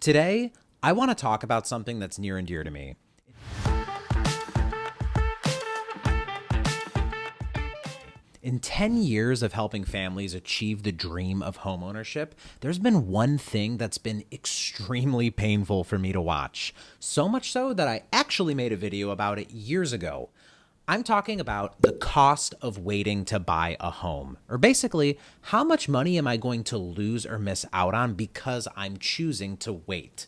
Today, I want to talk about something that's near and dear to me. In 10 years of helping families achieve the dream of homeownership, there's been one thing that's been extremely painful for me to watch. So much so that I actually made a video about it years ago. I'm talking about the cost of waiting to buy a home, or basically, how much money am I going to lose or miss out on because I'm choosing to wait?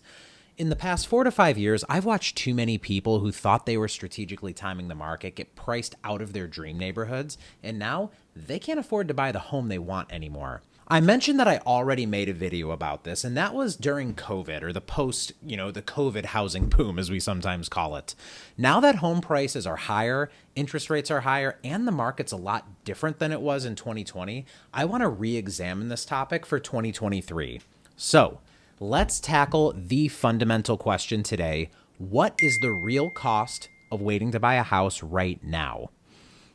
In the past 4 to 5 years, I've watched too many people who thought they were strategically timing the market get priced out of their dream neighborhoods, and now they can't afford to buy the home they want anymore. I mentioned that I already made a video about this, and that was during COVID, or the the COVID housing boom, as we sometimes call it. Now that home prices are higher, interest rates are higher, and the market's a lot different than it was in 2020, I want to re-examine this topic for 2023. So, let's tackle the fundamental question today. What is the real cost of waiting to buy a house right now?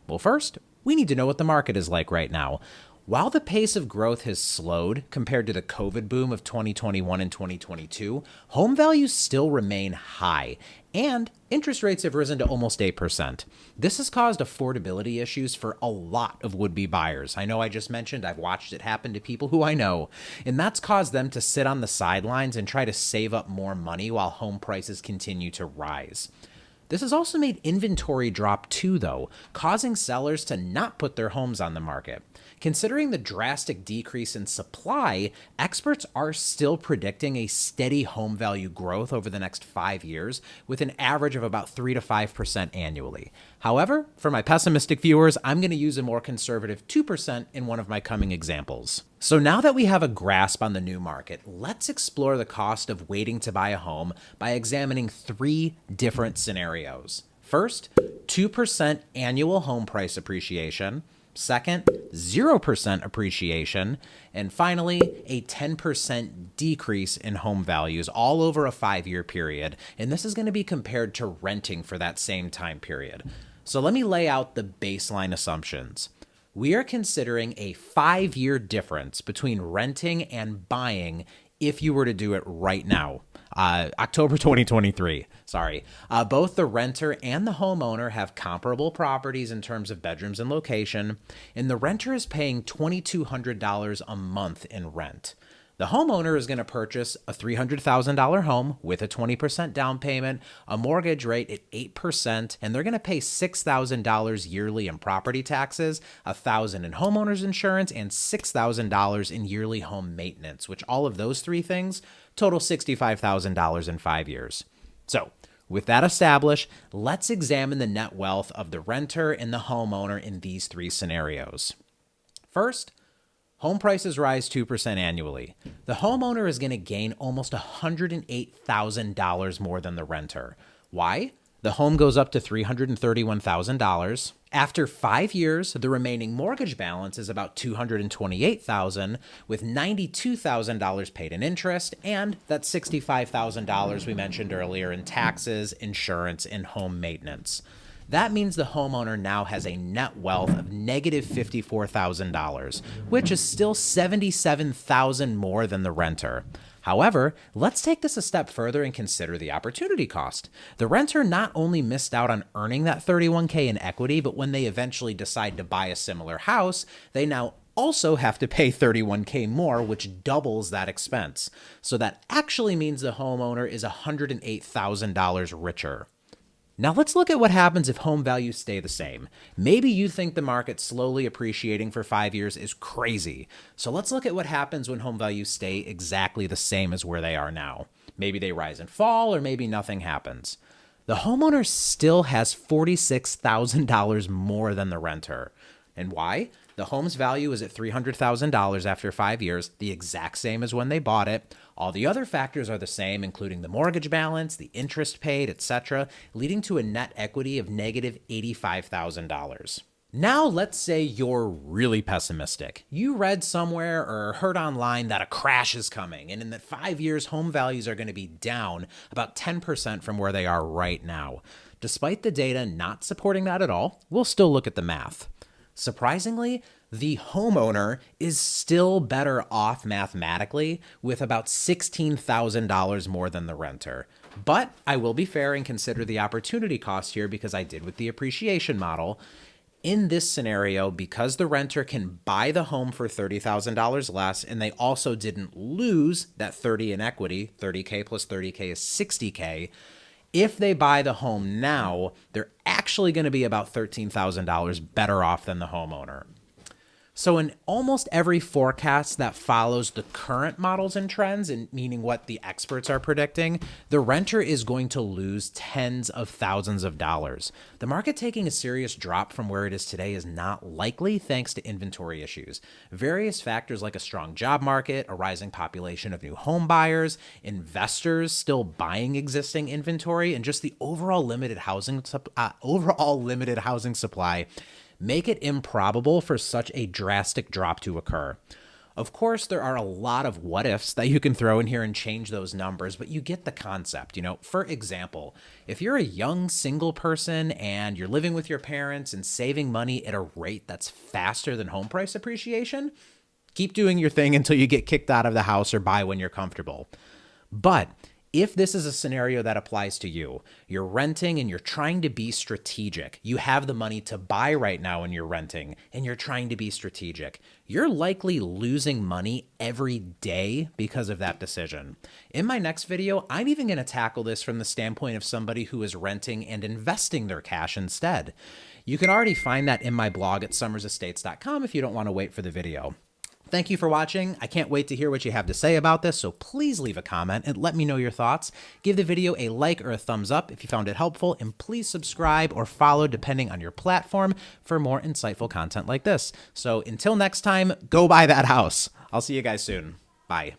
Well, first, we need to know what the market is like right now. While the pace of growth has slowed compared to the COVID boom of 2021 and 2022, home values still remain high, and interest rates have risen to almost 8%. This has caused affordability issues for a lot of would-be buyers. I know I just mentioned I've watched it happen to people who I know, and that's caused them to sit on the sidelines and try to save up more money while home prices continue to rise. This has also made inventory drop too, though, causing sellers to not put their homes on the market. Considering the drastic decrease in supply, experts are still predicting a steady home value growth over the next 5 years, with an average of about 3 to 5% annually. However, for my pessimistic viewers, I'm going to use a more conservative 2% in one of my coming examples. So now that we have a grasp on the new market, let's explore the cost of waiting to buy a home by examining 3 different scenarios. First, 2% annual home price appreciation. Second, 0% appreciation. And finally, a 10% decrease in home values all over a 5-year period. And this is going to be compared to renting for that same time period. So let me lay out the baseline assumptions. We are considering a 5-year difference between renting and buying if you were to do it right now. October 2023, sorry. Both the renter and the homeowner have comparable properties in terms of bedrooms and location, and the renter is paying $2,200 a month in rent. The homeowner is going to purchase a $300,000 home with a 20% down payment, a mortgage rate at 8%, and they're going to pay $6,000 yearly in property taxes, $1,000 in homeowners insurance, and $6,000 in yearly home maintenance, which all of those 3 things total $65,000 in 5 years. So, with that established, let's examine the net wealth of the renter and the homeowner in these 3 scenarios. First, home prices rise 2% annually. The homeowner is going to gain almost $108,000 more than the renter. Why? The home goes up to $331,000. After 5 years, the remaining mortgage balance is about $228,000, with $92,000 paid in interest, and that $65,000 we mentioned earlier in taxes, insurance, and home maintenance. That means the homeowner now has a net wealth of negative $54,000, which is still $77,000 more than the renter. However, let's take this a step further and consider the opportunity cost. The renter not only missed out on earning that $31,000 in equity, but when they eventually decide to buy a similar house, they now also have to pay $31,000 more, which doubles that expense. So that actually means the homeowner is $108,000 richer. Now let's look at what happens if home values stay the same. Maybe you think the market slowly appreciating for 5 years is crazy. So let's look at what happens when home values stay exactly the same as where they are now. Maybe they rise and fall, or maybe nothing happens. The homeowner still has $46,000 more than the renter. And why? The home's value is at $300,000 after 5 years, the exact same as when they bought it. All the other factors are the same, including the mortgage balance, the interest paid, etc., leading to a net equity of negative $85,000. Now let's say you're really pessimistic. You read somewhere or heard online that a crash is coming, and in that 5 years, home values are going to be down about 10% from where they are right now. Despite the data not supporting that at all, we'll still look at the math. Surprisingly, The homeowner is still better off mathematically with about $16,000 more than the renter. But I will be fair and consider the opportunity cost here because I did with the appreciation model. In this scenario, because the renter can buy the home for $30,000 less, and they also didn't lose that 30 in equity, 30K plus 30K is 60K. If they buy the home now, they're actually going to be about $13,000 better off than the homeowner. So in almost every forecast that follows the current models and trends, and meaning what the experts are predicting, the renter is going to lose tens of thousands of dollars. The market taking a serious drop from where it is today is not likely thanks to inventory issues. Various factors like a strong job market, a rising population of new home buyers, investors still buying existing inventory, and just the overall limited housing supply make it improbable for such a drastic drop to occur. Of course, there are a lot of what ifs that you can throw in here and change those numbers, but you get the concept. For example, if you're a young single person and you're living with your parents and saving money at a rate that's faster than home price appreciation, keep doing your thing until you get kicked out of the house or buy when you're comfortable. But if this is a scenario that applies to you, you're renting and you're trying to be strategic. You have the money to buy right now and you're renting and you're trying to be strategic. You're likely losing money every day because of that decision. In my next video, I'm even going to tackle this from the standpoint of somebody who is renting and investing their cash instead. You can already find that in my blog at summersestates.com if you don't want to wait for the video. Thank you for watching. I can't wait to hear what you have to say about this, so please leave a comment and let me know your thoughts. Give the video a like or a thumbs up if you found it helpful, and please subscribe or follow depending on your platform for more insightful content like this. So until next time, go buy that house. I'll see you guys soon. Bye.